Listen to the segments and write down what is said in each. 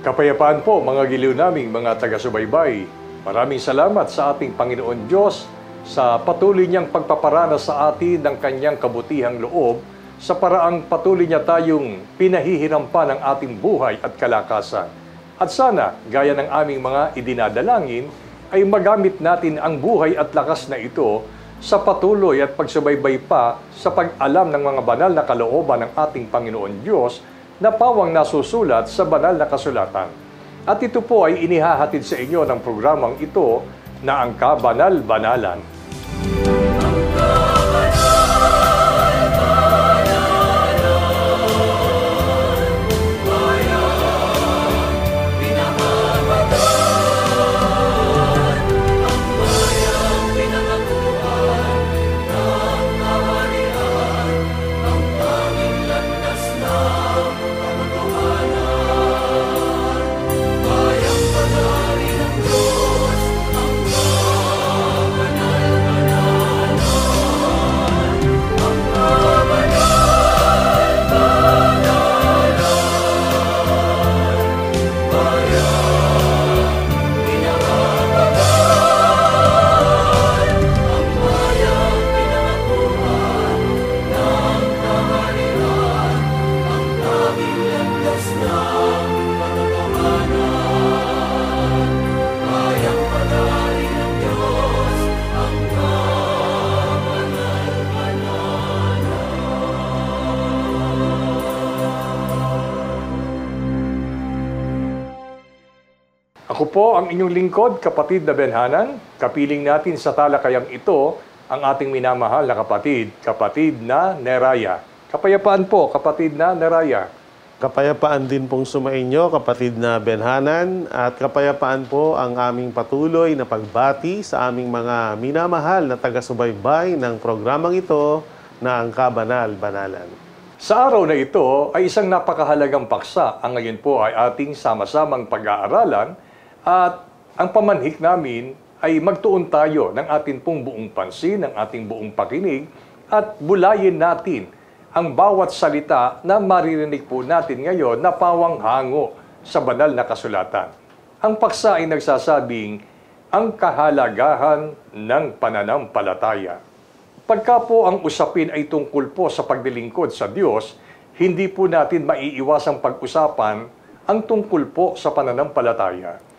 Kapayapaan po mga giliw naming mga taga-subaybay. Maraming salamat sa ating Panginoon Diyos sa patuloy niyang pagpaparana sa atin ng kanyang kabutihang loob sa paraang patuloy niya tayong pinahihirampan ng ating buhay at kalakasan. At sana, gaya ng aming mga idinadalangin, ay magamit natin ang buhay at lakas na ito sa patuloy at pagsubaybay pa sa pag-alam ng mga banal na kalooban ng ating Panginoon Diyos na pawang nasusulat sa banal na kasulatan. At ito po ay inihahatid sa inyo ng programang ito na ang Kabanal-Banalan. Ako po ang inyong lingkod, kapatid na Benhanan. Kapiling natin sa talakayang ito ang ating minamahal na kapatid na Neraya. Kapayapaan po, kapatid na Neraya. Kapayapaan din pong sumainyo, kapatid na Benhanan, at kapayapaan po ang aming patuloy na pagbati sa aming mga minamahal na taga-subaybay ng programang ito na ang Kabanal-Banalan. Sa araw na ito ay isang napakahalagang paksa. Ang ngayon po ay ating sama-samang pag-aaralan. At ang pamanhik namin ay magtuon tayo ng ating pong buong pansin, ng ating buong pakinig, at bulayin natin ang bawat salita na maririnig po natin ngayon na pawang hango sa banal na kasulatan. Ang paksa ay nagsasabing, ang kahalagahan ng pananampalataya. Pagka po ang usapin ay tungkol po sa paglilingkod sa Diyos, hindi po natin maiiwasang pag-usapan ang tungkol po sa pananampalataya.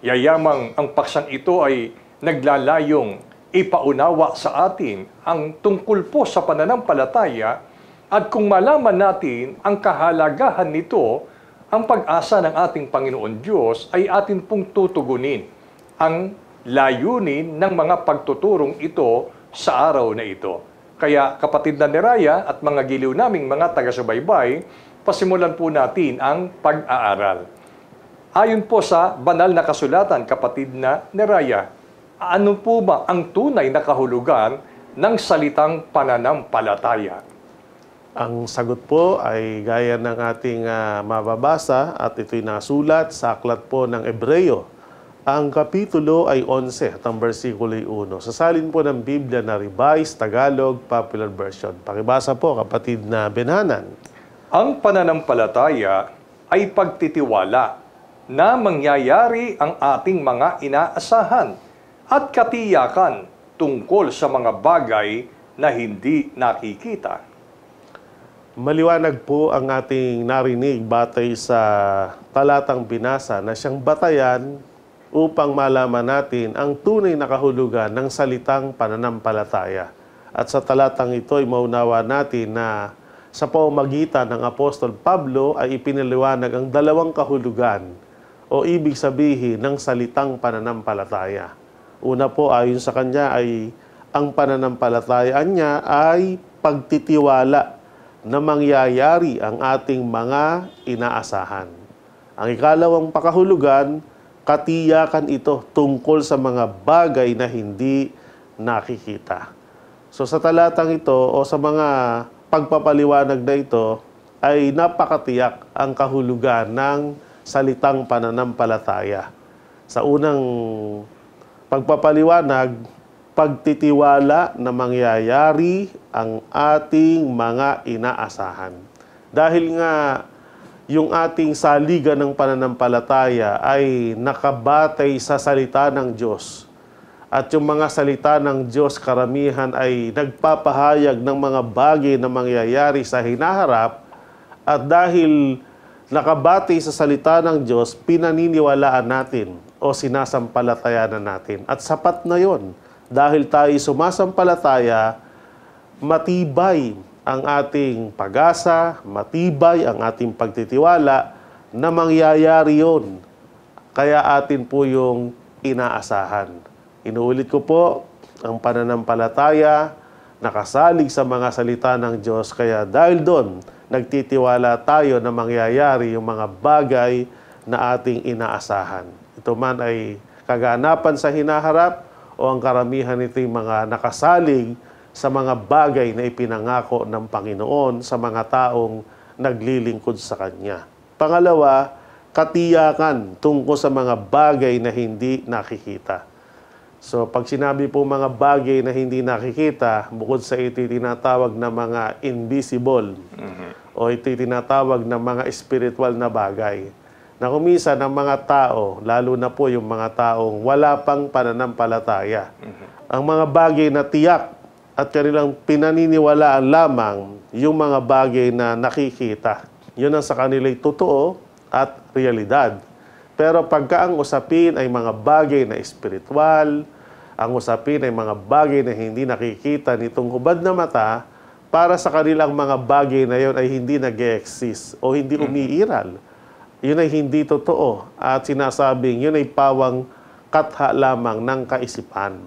Yayamang ang paksang ito ay naglalayong ipaunawa sa atin ang tungkol po sa pananampalataya at kung malaman natin ang kahalagahan nito, ang pag-asa ng ating Panginoon Diyos ay atin pong tutugunin ang layunin ng mga pagtuturong ito sa araw na ito. Kaya kapatid na Neraya at mga giliw naming mga taga-subaybay, pasimulan po natin ang pag-aaral. Ayon po sa banal na kasulatan, kapatid na Neraya, ano po ba ang tunay na kahulugan ng salitang pananampalataya? Ang sagot po ay gaya ng ating mababasa at ito'y nasulat sa aklat po ng Ebreyo. Ang kapitulo ay 11 at ang versikulo ay 1. Sasalin po ng Biblia na Revised Tagalog Popular Version. Pakibasa po, kapatid na Benhanan. Ang pananampalataya ay pagtitiwala na mangyayari ang ating mga inaasahan at katiyakan tungkol sa mga bagay na hindi nakikita. Maliwanag po ang ating narinig batay sa talatang binasa na siyang batayan upang malaman natin ang tunay na kahulugan ng salitang pananampalataya. At sa talatang ito ay maunawa natin na sa pamamagitan ng Apostol Pablo ay ipinaliwanag ang dalawang kahulugan o ibig sabihin ng salitang pananampalataya. Una po, ayon sa kanya ay ang pananampalatayaan niya ay pagtitiwala na mangyayari ang ating mga inaasahan. Ang ikalawang pakahulugan, katiyakan ito tungkol sa mga bagay na hindi nakikita. So sa talatang ito o sa mga pagpapaliwanag na ito ay napakatiyak ang kahulugan ng salitang pananampalataya. Sa unang pagpapaliwanag, pagtitiwala na mangyayari ang ating mga inaasahan. Dahil nga yung ating saligan ng pananampalataya ay nakabatay sa salita ng Diyos. At yung mga salita ng Diyos, karamihan ay nagpapahayag ng mga bagay na mangyayari sa hinaharap. At dahil nakabatay sa salita ng Diyos, pinaniniwalaan natin o sinasampalatayanan natin. At sapat na yon. Dahil tayo sumasampalataya, matibay ang ating pag-asa, matibay ang ating pagtitiwala na mangyayari yun. Kaya atin po yung inaasahan. Inuulit ko po, ang pananampalataya, nakasalig sa mga salita ng Diyos. Kaya dahil doon, nagtitiwala tayo na mangyayari yung mga bagay na ating inaasahan. Ito man ay kaganapan sa hinaharap o ang karamihan nito yung mga nakasalig sa mga bagay na ipinangako ng Panginoon sa mga taong naglilingkod sa Kanya. Pangalawa, katiyakan tungkol sa mga bagay na hindi nakikita. So, pag sinabi po mga bagay na hindi nakikita, bukod sa ito tinatawag na mga invisible o ito tinatawag na mga spiritual na bagay. Na kumisa ng mga tao, lalo na po yung mga taong wala pang pananampalataya. Ang mga bagay na tiyak at kanilang pinaniniwalaan lamang yung mga bagay na nakikita. Yun ang sa kanila'y totoo at realidad. Pero pagka ang usapin ay mga bagay na espiritual, ang usapin ay mga bagay na hindi nakikita nitong hubad na mata, para sa kanilang mga bagay na yun ay hindi nag-exist o hindi umiiral. Yun ay hindi totoo at sinasabing yun ay pawang katha lamang ng kaisipan.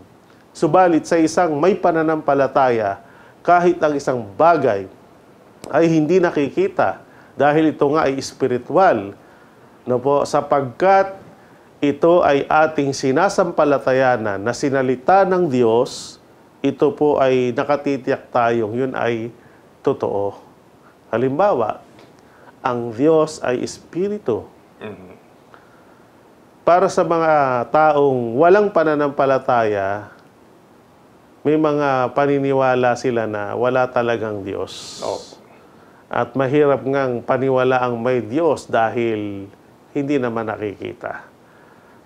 Subalit sa isang may pananampalataya, kahit ang isang bagay ay hindi nakikita dahil ito nga ay espiritual, no po, sapagkat ito ay ating sinasampalatayanan na sinalita ng Diyos, ito po ay nakatitiyak tayong yun ay totoo. Halimbawa, ang Diyos ay Espiritu. Para sa mga taong walang pananampalataya, may mga paniniwala sila na wala talagang Diyos. At mahirap ngang paniwala ang may Diyos dahil hindi naman nakikita.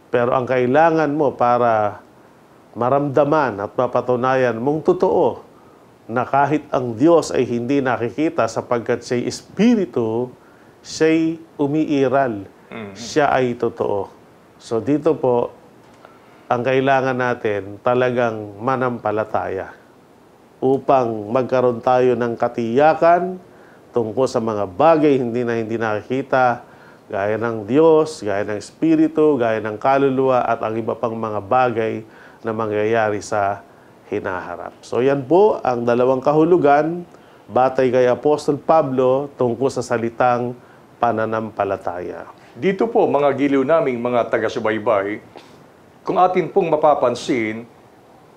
Pero ang kailangan mo para maramdaman at mapatunayan mong totoo na kahit ang Diyos ay hindi nakikita sapagkat siya'y Espiritu, siya'y umiiral. Siya ay totoo. So dito po, ang kailangan natin talagang manampalataya upang magkaroon tayo ng katiyakan tungkol sa mga bagay hindi nakikita, gaya ng Diyos, gaya ng Espiritu, gaya ng kaluluwa at ang iba pang mga bagay na mangyayari sa hinaharap. So yan po ang dalawang kahulugan batay kay Apostol Pablo tungkol sa salitang pananampalataya. Dito po, mga giliw naming mga taga-subaybay, kung atin pong mapapansin,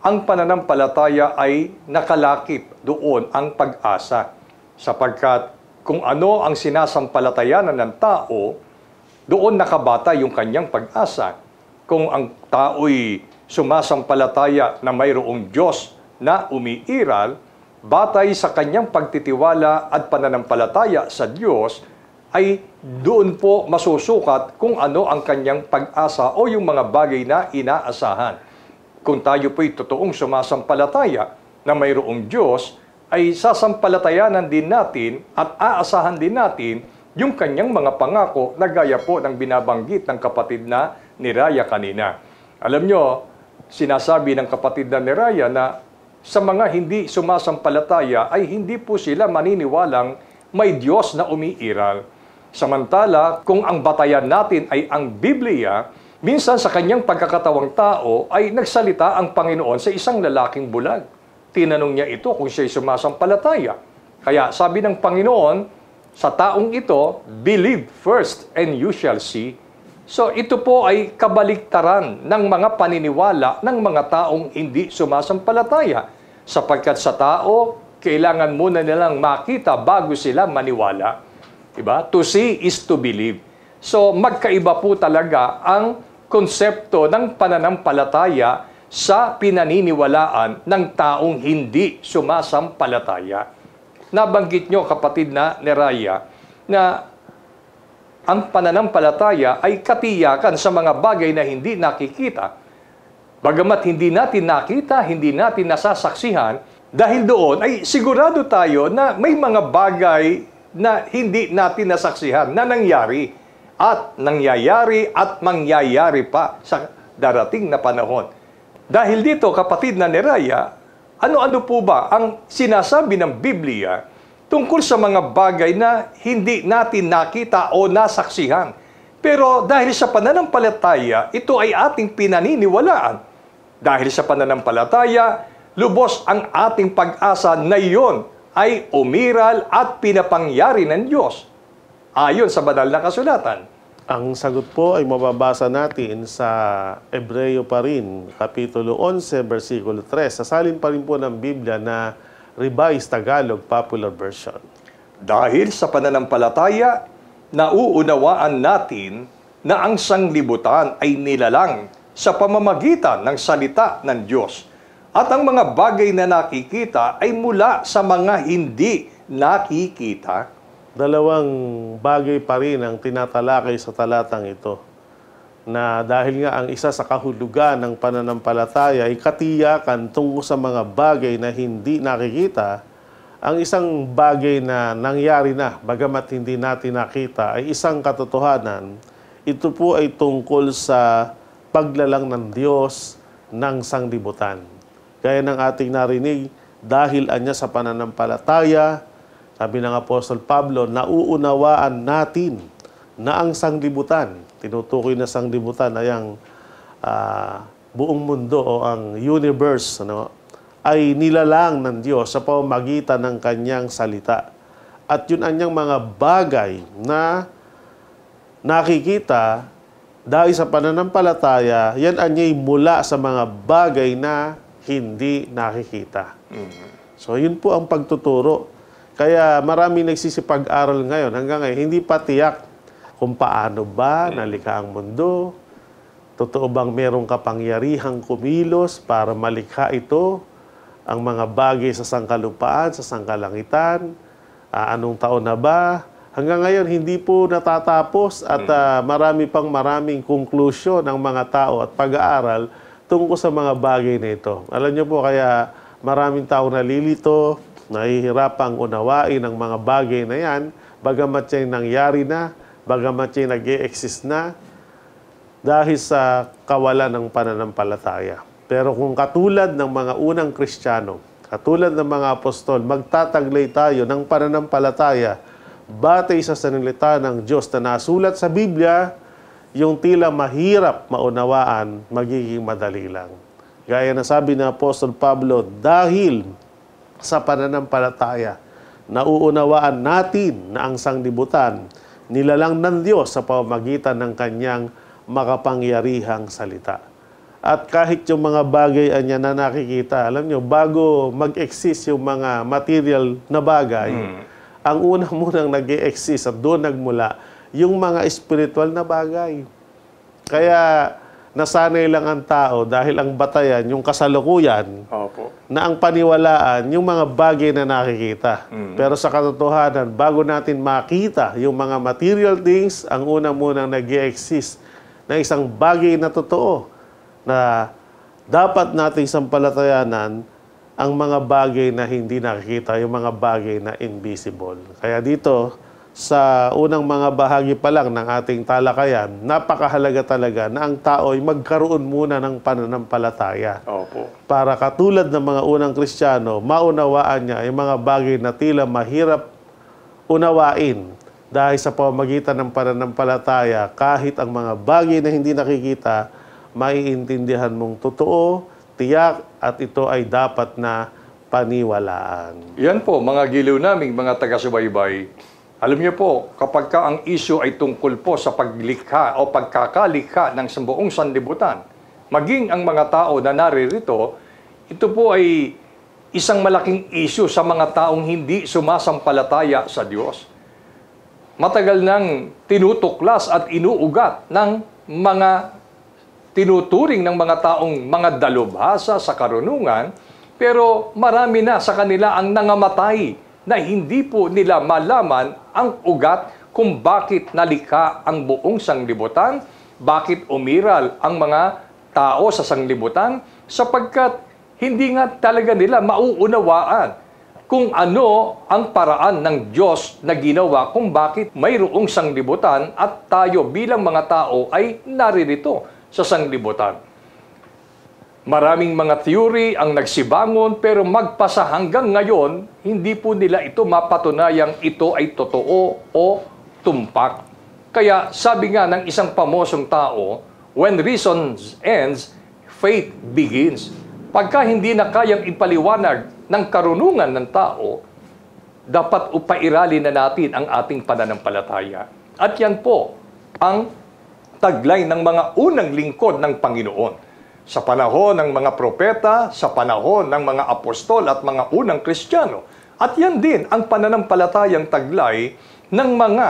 ang pananampalataya ay nakalakip doon ang pag-asa. Sapagkat kung ano ang sinasampalatayanan ng tao, doon nakabata yung kanyang pag-asa. Kung ang tao'y sumasampalataya na mayroong Diyos na umiiral, batay sa kanyang pagtitiwala at pananampalataya sa Diyos, ay doon po masusukat kung ano ang kanyang pag-asa o yung mga bagay na inaasahan. Kung tayo po'y totoong sumasampalataya na mayroong Diyos, ay sasampalatayanan din natin at aasahan din natin yung kanyang mga pangako na gaya po ng binabanggit ng kapatid na ni Raya kanina. Alam nyo, sinasabi ng kapatid na ni Raya na sa mga hindi sumasampalataya ay hindi po sila maniniwalang may Diyos na umiiral. Samantala, kung ang batayan natin ay ang Biblia, minsan sa kanyang pagkakatawang tao ay nagsalita ang Panginoon sa isang lalaking bulag. Tinanong niya ito kung siya'y sumasampalataya. Kaya sabi ng Panginoon, sa taong ito, believe first and you shall see. So ito po ay kabaliktaran ng mga paniniwala ng mga taong hindi sumasampalataya. Sapagkat sa tao, kailangan muna nilang makita bago sila maniwala. Diba? To see is to believe. So magkaiba po talaga ang konsepto ng pananampalataya sa pinaniniwalaan ng taong hindi sumasampalataya. Nabanggit nyo, kapatid na ni Raya, na ang pananampalataya ay katiyakan sa mga bagay na hindi nakikita. Bagamat hindi natin nakita, hindi natin nasasaksihan, dahil doon ay sigurado tayo na may mga bagay na hindi natin nasaksihan na nangyari at nangyayari at mangyayari pa sa darating na panahon. Dahil dito, kapatid na Neraya, ano-ano po ba ang sinasabi ng Biblia tungkol sa mga bagay na hindi natin nakita o nasaksihan? Pero dahil sa pananampalataya, ito ay ating pinaniniwalaan. Dahil sa pananampalataya, lubos ang ating pag-asa na iyon ay umiral at pinapangyari ng Diyos. Ayon sa banal na kasulatan. Ang sagot po ay mababasa natin sa Hebreo pa rin, Kapitulo 11, versikulo 3. Sasalin pa rin po ng Biblia na Revised Tagalog Popular Version. Dahil sa pananampalataya, nauunawaan natin na ang sanglibutan ay nilalang sa pamamagitan ng salita ng Diyos. At ang mga bagay na nakikita ay mula sa mga hindi nakikita. Dalawang bagay pa rin ang tinatalakay sa talatang ito. Na dahil nga ang isa sa kahulugan ng pananampalataya ay katiyakan tungkol sa mga bagay na hindi nakikita, ang isang bagay na nangyari na, bagamat hindi natin nakita, ay isang katotohanan. Ito po ay tungkol sa paglalang ng Diyos ng sanglibutan. Gaya ng ating narinig, dahil anya sa pananampalataya, sabi ng Apostol Pablo, nauunawaan natin na ang sanglibutan, tinutukoy na sanglibutan ay ang buong mundo o ang universe, ay nilalang ng Diyos sa pamamagitan ng kanyang salita. At yun anyang mga bagay na nakikita dahil sa pananampalataya, yan anyay mula sa mga bagay na hindi nakikita. So yun po ang pagtuturo. Kaya marami nagsisipag-aral ngayon. Hanggang ngayon, hindi pa tiyak kung paano ba nalikha ang mundo. Totoo bang merong kapangyarihang kumilos para malikha ito? Ang mga bagay sa sangkalupaan, sa sangkalangitan? Anong taon na ba? Hanggang ngayon, hindi po natatapos at maraming conclusion ng mga tao at pag-aaral tungkol sa mga bagay na ito. Alam niyo po, kaya maraming tao nalilito, nahihirapang unawain ang mga bagay na yan, bagamat siya'y nangyari na, bagamat siya'y nag-e-exist na, dahil sa kawalan ng pananampalataya. Pero kung katulad ng mga unang Kristiyano, katulad ng mga apostol, magtataglay tayo ng pananampalataya, batay sa salita ng Diyos na nasulat sa Biblia, yung tila mahirap maunawaan, magiging madali lang. Gaya na sabi ng Apostol Pablo, dahil sa pananampalataya, nauunawaan natin na ang sanglibutan, nilalang ng Diyos sa pamamagitan ng kanyang makapangyarihang salita. At kahit yung mga bagay niya na nakikita, alam nyo, bago mag-exist yung mga material na bagay, ang una munang nag-e-exist at doon nagmula yung mga spiritual na bagay. Kaya nasanay lang ang tao dahil ang batayan, yung kasalukuyan, na ang paniwalaan, yung mga bagay na nakikita. Pero sa katotohanan, bago natin makita yung mga material things, ang una munang nag-e-exist na isang bagay na totoo na dapat nating sampalatayanan ang mga bagay na hindi nakikita, yung mga bagay na invisible. Kaya dito, sa unang mga bahagi pa lang ng ating talakayan, napakahalaga talaga na ang tao ay magkaroon muna ng pananampalataya. Para katulad ng mga unang Kristiyano, maunawaan niya yung mga bagay na tila mahirap unawain dahil sa pamamagitan ng pananampalataya, kahit ang mga bagay na hindi nakikita, maiintindihan mong totoo, tiyak, at ito ay dapat na paniwalaan. Yan po, mga giliw naming mga taga-subaybay. Alam niyo po, kapag ka ang issue ay tungkol po sa paglikha o pagkakalikha ng buong sanlibutan, maging ang mga tao na naririto, ito po ay isang malaking issue sa mga taong hindi sumasampalataya sa Diyos. Matagal nang tinutuklas at inuugat ng mga tinuturing ng mga taong mga dalubhasa sa karunungan, pero marami na sa kanila ang nangamatay na hindi po nila malaman ang ugat kung bakit nalikha ang buong sanglibutan, bakit umiral ang mga tao sa sanglibutan, sapagkat hindi nga talaga nila mauunawaan kung ano ang paraan ng Diyos na ginawa kung bakit mayroong sanglibutan at tayo bilang mga tao ay naririto sa sanglibutan. Maraming mga theory ang nagsibangon pero magpasa hanggang ngayon, hindi po nila ito mapatunayang ito ay totoo o tumpak. Kaya sabi nga ng isang pamosong tao, when reason ends, faith begins. Pagka hindi na kayang ipaliwanag ng karunungan ng tao, dapat upairali na natin ang ating pananampalataya. At yan po ang taglay ng mga unang lingkod ng Panginoon. Sa panahon ng mga propeta, sa panahon ng mga apostol at mga unang Kristiyano. At yan din ang pananampalatayang taglay ng mga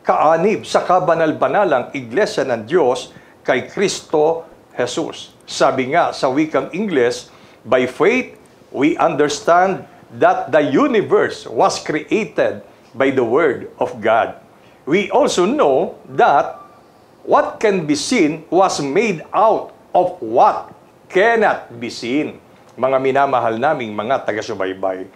kaanib sa kabanal-banalang Iglesia ng Diyos kay Kristo Jesus. Sabi nga sa wikang Ingles, by faith, we understand that the universe was created by the Word of God. We also know that what can be seen was made out of what cannot be seen. Mga minamahal naming mga taga-subaybay.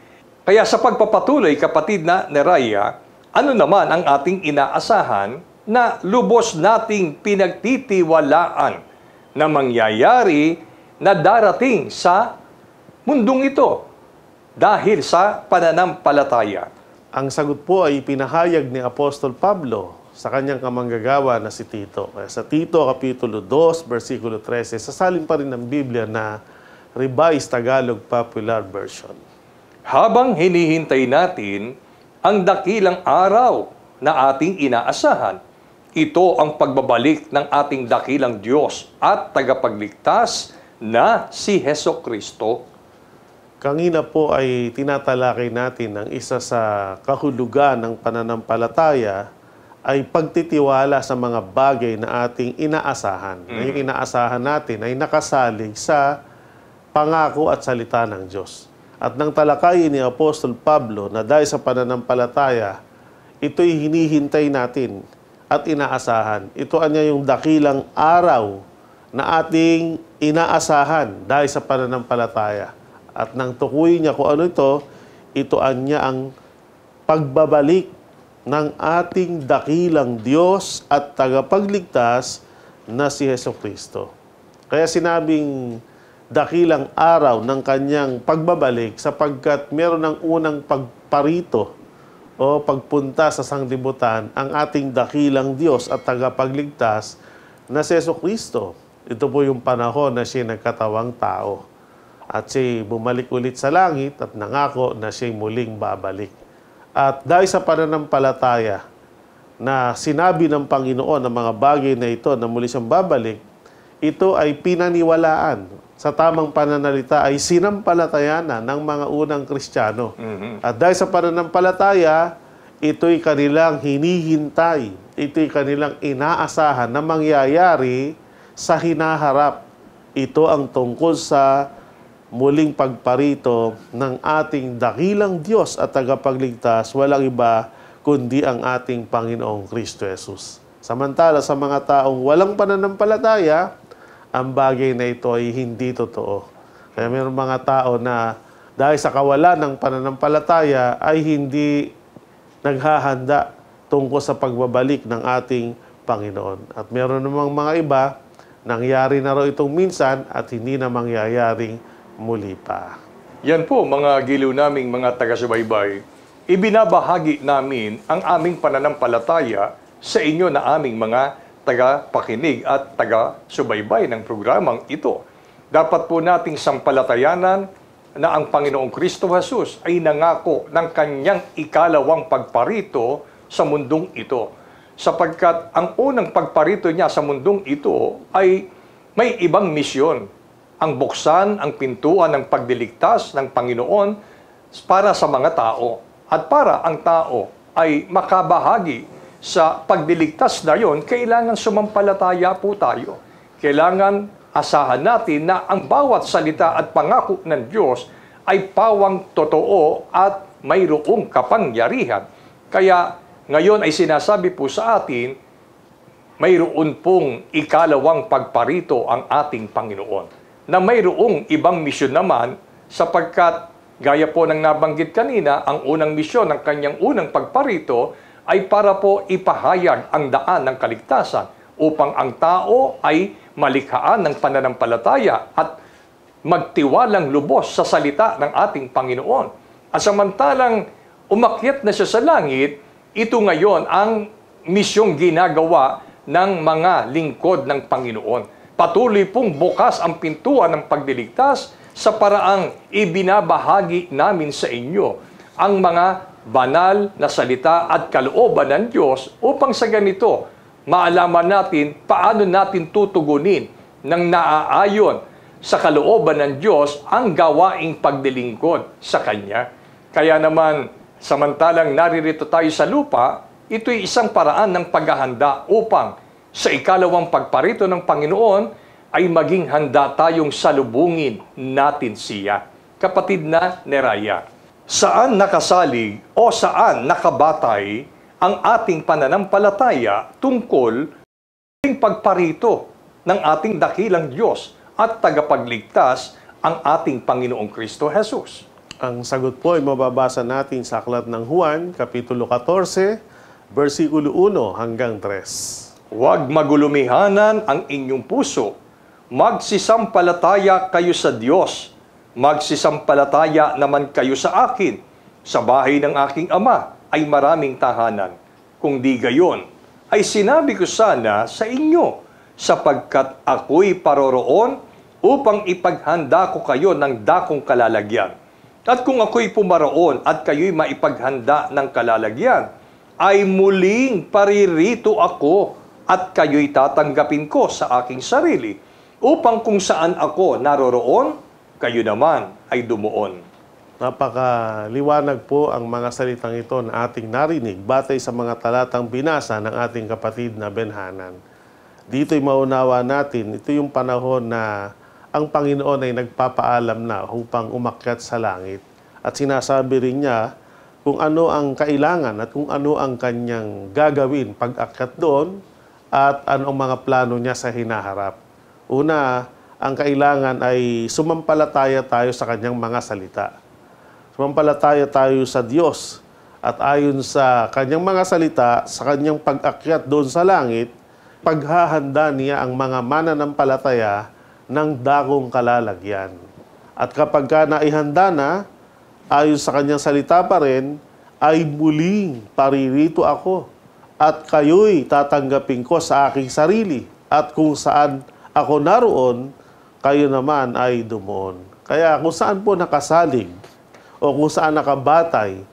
Kaya sa pagpapatuloy, kapatid na Neraya, ano naman ang ating inaasahan na lubos nating pinagtitiwalaan na mangyayari na darating sa mundong ito dahil sa pananampalataya? Ang sagot po ay pinahayag ni Apostol Pablo sa kanyang kamanggagawa na si Tito. Kaya sa Tito, Kapitulo 2, versikulo 13, sasalin pa rin ng Biblia na Revised Tagalog Popular Version. Habang hinihintay natin ang dakilang araw na ating inaasahan, ito ang pagbabalik ng ating dakilang Diyos at tagapagligtas na si Hesukristo. Kanina po ay tinatalakay natin ang isa sa kahulugan ng pananampalataya ay pagtitiwala sa mga bagay na ating inaasahan. Na yung inaasahan natin ay nakasalig sa pangako at salita ng Diyos. At nang talakayin ni Apostol Pablo na dahil sa pananampalataya, ito'y hinihintay natin at inaasahan. Ito anya yung dakilang araw na ating inaasahan dahil sa pananampalataya. At nang tukuyin niya kung ano ito anya ang pagbabalik ng ating dakilang Diyos at tagapagligtas na si Hesukristo. Kaya sinabing dakilang araw ng kanyang pagbabalik sapagkat meron ng unang pagparito o pagpunta sa sanglibutan ang ating dakilang Diyos at tagapagligtas na si Hesukristo. Ito po yung panahon na siya nagkatawang tao. At siya bumalik ulit sa langit at nangako na siya muling babalik. At dahil sa pananampalataya na sinabi ng Panginoon ang mga bagay na ito na muli siyang babalik, ito ay pinaniwalaan. Sa tamang pananalita ay sinampalatayana ng mga unang Kristiyano. At dahil sa pananampalataya, ito'y kanilang hinihintay. Ito'y kanilang inaasahan na mangyayari sa hinaharap. Ito ang tungkol sa muling pagparito ng ating dakilang Diyos at tagapagligtas, walang iba kundi ang ating Panginoong Kristo Jesus. Samantala sa mga taong walang pananampalataya, ang bagay na ito ay hindi totoo. Kaya mayroong mga tao na dahil sa kawalan ng pananampalataya ay hindi naghahanda tungkol sa pagbabalik ng ating Panginoon. At meron namang mga iba, nangyari na raw itong minsan at hindi na mangyayaring muli pa. Yan po mga giliw naming mga taga-subaybay. Ibinabahagi namin ang aming pananampalataya sa inyo na aming mga taga-pakinig at taga-subaybay ng programang ito. Dapat po nating sampalatayanan na ang Panginoong Kristo Jesus ay nangako ng kanyang ikalawang pagparito sa mundong ito. Sapagkat ang unang pagparito niya sa mundong ito ay may ibang misyon. Ang buksan, ang pintuan ng pagdiligtas ng Panginoon para sa mga tao. At para ang tao ay makabahagi sa pagdiligtas na yon, kailangan sumampalataya po tayo. Kailangan asahan natin na ang bawat salita at pangako ng Diyos ay pawang totoo at mayroong kapangyarihan. Kaya Ngayon ay sinasabi po sa atin, mayroon pong ikalawang pagparito ang ating Panginoon. Na mayroong ibang misyon naman sapagkat gaya po ng nabanggit kanina, ang unang misyon ng kanyang unang pagparito ay para po ipahayag ang daan ng kaligtasan upang ang tao ay malikhaan ng pananampalataya at magtiwalang lubos sa salita ng ating Panginoon. At samantalang umakyat na siya sa langit, ito ngayon ang misyong ginagawa ng mga lingkod ng Panginoon. Patuloy pong bukas ang pintuan ng pagliligtas sa paraang ibinabahagi namin sa inyo ang mga banal na salita at kalooban ng Diyos upang sa ganito maalaman natin paano natin tutugunin ng naaayon sa kalooban ng Diyos ang gawaing paglilingkod sa Kanya. Kaya naman, samantalang naririto tayo sa lupa, ito'y isang paraan ng paghahanda upang sa ikalawang pagparito ng Panginoon ay maging handa tayong salubungin natin siya. Kapatid na Neraya, saan nakasalig o saan nakabatay ang ating pananampalataya tungkol sa pagparito ng ating dakilang Diyos at tagapagligtas ang ating Panginoong Kristo Jesus? Ang sagot po ay mababasa natin sa Aklat ng Juan, Kapitulo 14, versikulo 1 hanggang 3. Huwag magulumihanan ang inyong puso. Magsisampalataya kayo sa Diyos. Magsisampalataya naman kayo sa akin. Sa bahay ng aking Ama ay maraming tahanan. Kung di gayon, ay sinabi ko sana sa inyo, sapagkat ako'y paroroon upang ipaghanda ko kayo ng dakong kalalagyan. At kung ako'y pumaroon at kayo'y maipaghanda ng kalalagyan, ay muling paririto ako at kayo'y tatanggapin ko sa aking sarili, upang kung saan ako naroroon, kayo naman ay dumuon. Napakaliwanag po ang mga salitang ito na ating narinig batay sa mga talatang binasa ng ating kapatid na Benhanan. Dito'y maunawa natin, ito yung panahon na ang Panginoon ay nagpapaalam na upang umakyat sa langit. At sinasabi rin niya kung ano ang kailangan at kung ano ang kanyang gagawin pag-akyat doon at anong mga plano niya sa hinaharap. Una, ang kailangan ay sumampalataya tayo sa kanyang mga salita. Sumampalataya tayo sa Diyos at ayon sa kanyang mga salita, sa kanyang pag-akyat doon sa langit, paghahanda niya ang mga mananampalataya ng dakong kalalagyan. At kapag ka naihanda na, ayon sa kanyang salita pa rin, ay muling paririto ako at kayo'y tatanggapin ko sa aking sarili. At kung saan ako naroon, kayo naman ay dumuon. Kaya kung saan po nakasalig o kung saan nakabatay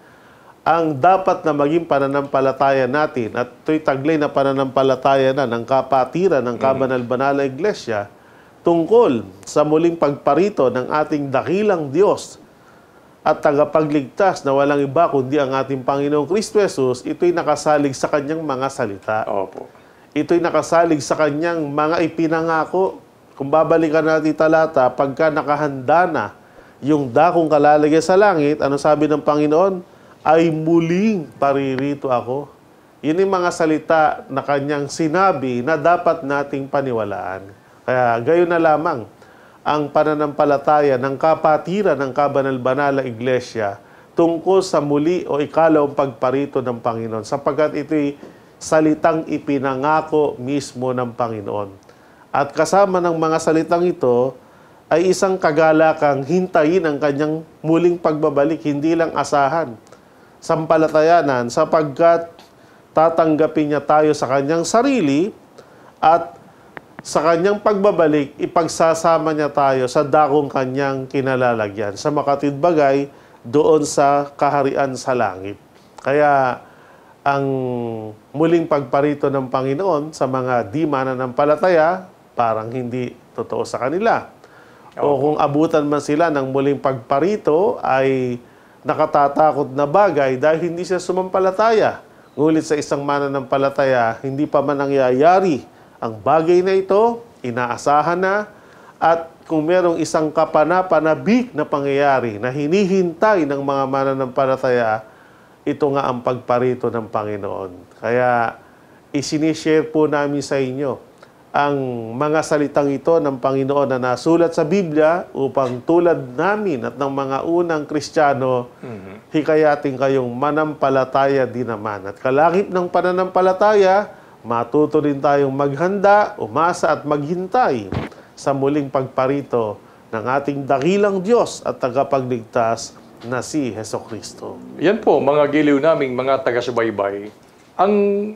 ang dapat na maging pananampalataya natin, at ito'y taglay na pananampalataya na ng kapatiran ng kabanal-banal na iglesia tungkol sa muling pagparito ng ating dakilang Diyos at tagapagligtas na walang iba kundi ang ating Panginoong Kristo Jesus, ito'y nakasalig sa kanyang mga salita. Opo. Ito'y nakasalig sa kanyang mga ipinangako. Kung babalikan natin talata, pagka nakahanda na yung dakong kalalagyan sa langit, ano sabi ng Panginoon? Ay muling paririto ako. Yun yung mga salita na kanyang sinabi na dapat nating paniwalaan. Kaya gayon na lamang ang pananampalataya ng kapatiran ng kabanal-banal na iglesia tungkol sa muli o ikalawang pagparito ng Panginoon, sapagkat ito'y salitang ipinangako mismo ng Panginoon. At kasama ng mga salitang ito ay isang kagalakang hintayin ang kanyang muling pagbabalik, hindi lang asahan, sampalatayanan, sapagkat tatanggapin niya tayo sa kanyang sarili at sa kanyang pagbabalik, ipagsasama niya tayo sa dakong kanyang kinalalagyan, sa makatidbagay doon sa kaharian sa langit. Kaya ang muling pagparito ng Panginoon sa mga di mananampalataya, parang hindi totoo sa kanila. O kung abutan man sila ng muling pagparito, ay nakatatakot na bagay dahil hindi siya sumampalataya. Ngunit sa isang mananampalataya, hindi pa man nangyayari ang bagay na ito, inaasahan na, at kung merong isang kapanapanabik na pangyayari na hinihintay ng mga mananampalataya, ito nga ang pagparito ng Panginoon. Kaya isinishare po namin sa inyo ang mga salitang ito ng Panginoon na nasulat sa Biblia upang tulad namin at ng mga unang Kristiyano, hikayatin kayong manampalataya din naman. At kalakip ng pananampalataya, matuto rin tayong maghanda, umasa at maghintay sa muling pagparito ng ating dakilang Diyos at tagapagligtas na si Hesukristo. Yan po, mga giliw naming mga taga-subaybay. Ang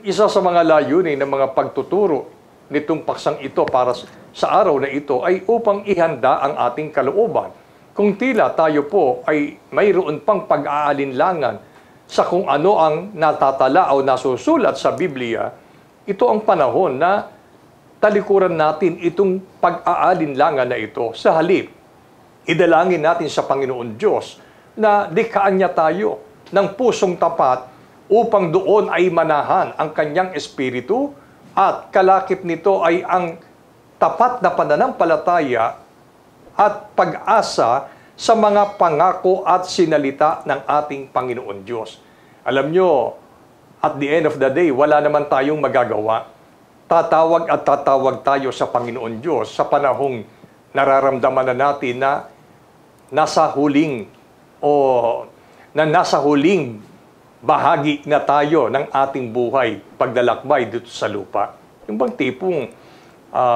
isa sa mga layunin ng mga pagtuturo nitong paksang ito para sa araw na ito ay upang ihanda ang ating kalooban. Kung tila tayo po ay mayroon pang pag-aalinlangan sa kung ano ang natatala o nasusulat sa Biblia, ito ang panahon na talikuran natin itong pag-aalinlangan na ito. Sa halip, idalangin natin sa Panginoon Diyos na likhaan niya tayo ng pusong tapat upang doon ay manahan ang kanyang espiritu at kalakip nito ay ang tapat na pananampalataya at pag-asa sa mga pangako at sinalita ng ating Panginoon Diyos. Alam nyo, at the end of the day, wala naman tayong magagawa. Tatawag at tatawag tayo sa Panginoon Diyos sa panahong nararamdaman na natin na nasa huling bahagi na tayo ng ating buhay paglalakbay dito sa lupa. Yung bang tipong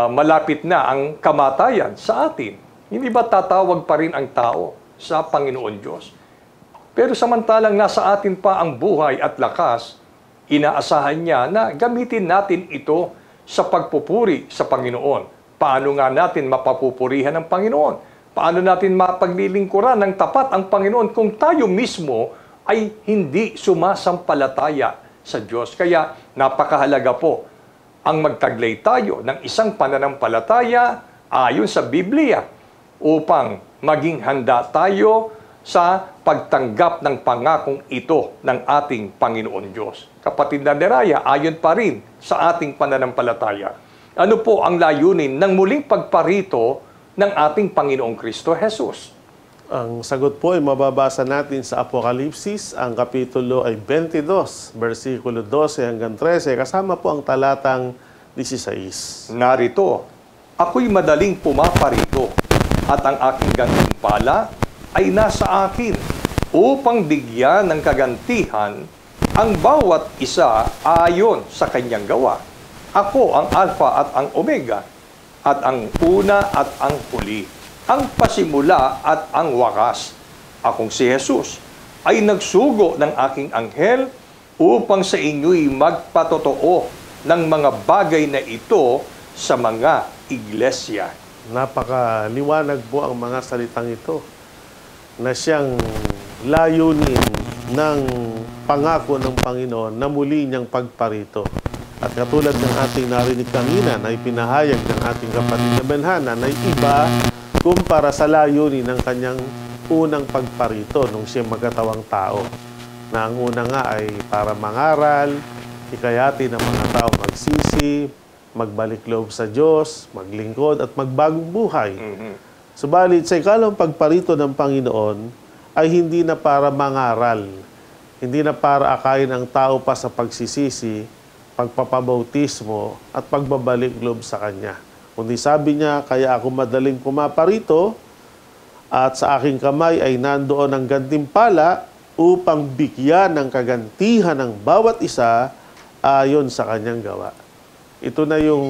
malapit na ang kamatayan sa atin. Hindi ba tatawag pa rin ang tao sa Panginoon Diyos? Pero samantalang nasa atin pa ang buhay at lakas, inaasahan niya na gamitin natin ito sa pagpupuri sa Panginoon. Paano nga natin mapapupurihan ng Panginoon? Paano natin mapaglilingkuran ng tapat ang Panginoon kung tayo mismo ay hindi sumasampalataya sa Diyos? Kaya napakahalaga po ang magtaglay tayo ng isang pananampalataya ayon sa Biblia upang maging handa tayo sa pagtanggap ng pangakong ito ng ating Panginoon Diyos. Kapatid na Neraya, ayon pa rin sa ating pananampalataya. Ano po ang layunin ng muling pagparito ng ating Panginoong Kristo Jesus? Ang sagot po ay mababasa natin sa Apokalipsis, ang kapitulo ay 22, versikulo 12 hanggang 13, kasama po ang talatang 16. Narito, ako'y madaling pumaparito at ang aking gantimpala ay nasa akin upang bigyan ng kagantihan ang bawat isa ayon sa kanyang gawa. Ako ang Alpha at ang Omega, at ang una at ang huli, ang pasimula at ang wakas. Akong si Jesus ay nagsugo ng aking anghel upang sa inyo'y magpatotoo ng mga bagay na ito sa mga iglesia. Napakaliwanag po ang mga salitang ito na siyang layunin ng pangako ng Panginoon na muli niyang pagparito. At katulad ng ating narinig kanina na ipinahayag ng ating kapatid na Benhana na iba kumpara sa layunin ng kanyang unang pagparito nung siya magkatawang tao. Na ang una nga ay para mangaral, hikayatin ng mga tao magsisi, magbalik loob sa Diyos, maglingkod at magbagong buhay. Subalit sa ikalawang pagparito ng Panginoon ay hindi na para mangaral, hindi na para akayin ang tao pa sa pagsisisi, pagpapabautismo at pagbabalik loob sa Kanya. Kundi sabi niya, kaya ako madaling pumaparito at sa aking kamay ay nandoon ang gantimpala upang bigyan ng kagantihan ng bawat isa ayon sa kanyang gawa. Ito na yung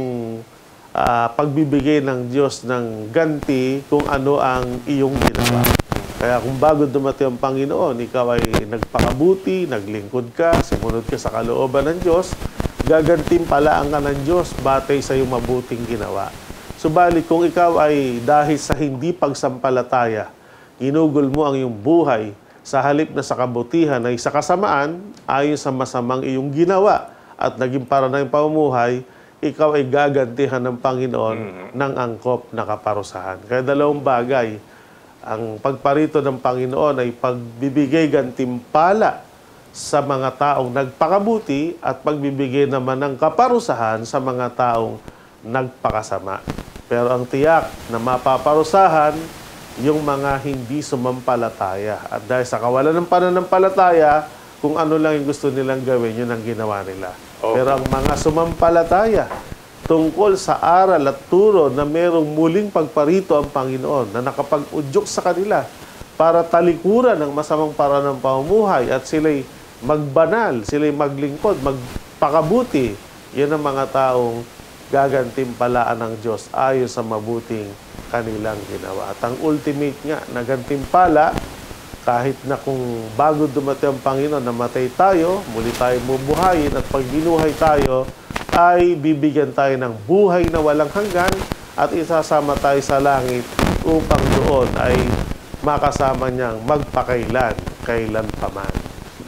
pagbibigay ng Diyos ng ganti kung ano ang iyong ginawa. Kaya kung bago dumating ang Panginoon, ikaw ay nagpakabuti, naglingkod ka, sumunod ka sa kalooban ng Diyos, gagantimpalaan ka ng Diyos batay sa iyong mabuting ginawa. Subalit kung ikaw ay dahil sa hindi pagsampalataya, ginugol mo ang iyong buhay sa halip na sa kabutihan ay sa kasamaan ayon sa masamang iyong ginawa at naging para na yung pamumuhay, ikaw ay gagantihan ng Panginoon ng angkop na kaparusahan. Kaya dalawang bagay, ang pagparito ng Panginoon ay pagbibigay gantimpala sa mga taong nagpakabuti at pagbibigay naman ng kaparusahan sa mga taong nagpakasama. Pero ang tiyak na mapaparusahan yung mga hindi sumampalataya. At dahil sa kawalan ng pananampalataya, kung ano lang yung gusto nilang gawin, yun ang ginawa nila. Okay. Pero ang mga sumampalataya tungkol sa aral at turo na merong muling pagparito ang Panginoon na nakapag-udyok sa kanila para talikuran ng masamang paraan ng pamumuhay at sila'y magbanal, sila'y maglingkod, magpakabuti. Yan ang mga taong gagantimpalaan ng Diyos ayon sa mabuting kanilang ginawa. At ang ultimate nga na gantimpala, kahit na kung bago dumating ang Panginoon, namatay tayo, muli tayo bubuhayin at pag binuhay tayo, ay bibigyan tayo ng buhay na walang hanggan at isasama tayo sa langit upang doon ay makasama niyang magpakailan, kailan paman.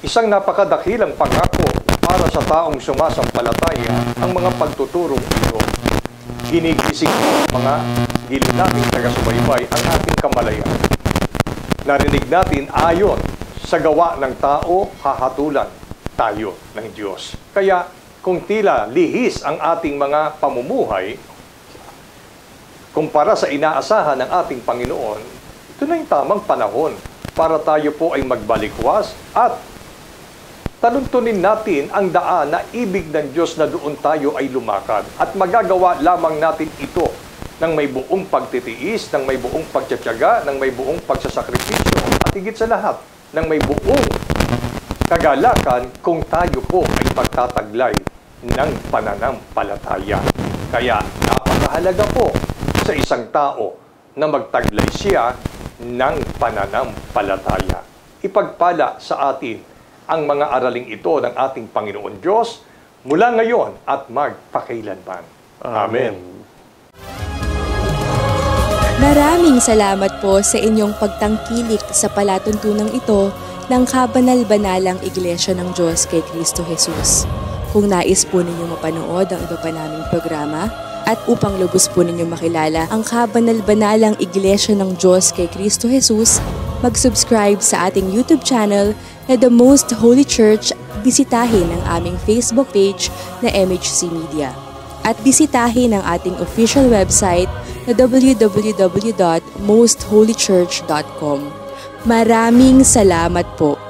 Isang napakadakilang pangako para sa taong sumasampalataya ang mga pagtuturong ito. Ginigising ng mga gilid nating taga-subaybay ang ating kamalayan. Narinig natin ayon sa gawa ng tao, hahatulan tayo ng Diyos. Kaya kung tila lihis ang ating mga pamumuhay, kumpara sa inaasahan ng ating Panginoon, ito na yung tamang panahon para tayo po ay magbalikwas at taluntunin natin ang daan na ibig ng Diyos na doon tayo ay lumakad. At magagawa lamang natin ito ng may buong pagtitiis, ng may buong pagtsatsaga, ng may buong pagsasakripisyo, at higit sa lahat, ng may buong kagalakan kung tayo po ay magtataglay ng pananampalataya. Kaya napakahalaga po sa isang tao na magtaglay siya ng pananampalataya. Ipagpala sa atin ang mga araling ito ng ating Panginoon Diyos mula ngayon at magpakailanman. Amen. Maraming salamat po sa inyong pagtangkilik sa palatuntunang ito ng Kabanal-Banalang Iglesia ng Diyos kay Kristo Jesus. Kung nais po ninyong mapanood ang iba pa naming programa at upang lubos po ninyong makilala ang Kabanal-Banalang Iglesia ng Diyos kay Kristo Jesus, mag-subscribe sa ating YouTube channel na The Most Holy Church, bisitahin ang aming Facebook page na MHC Media. At bisitahin ang ating official website na www.mostholychurch.com. Maraming salamat po.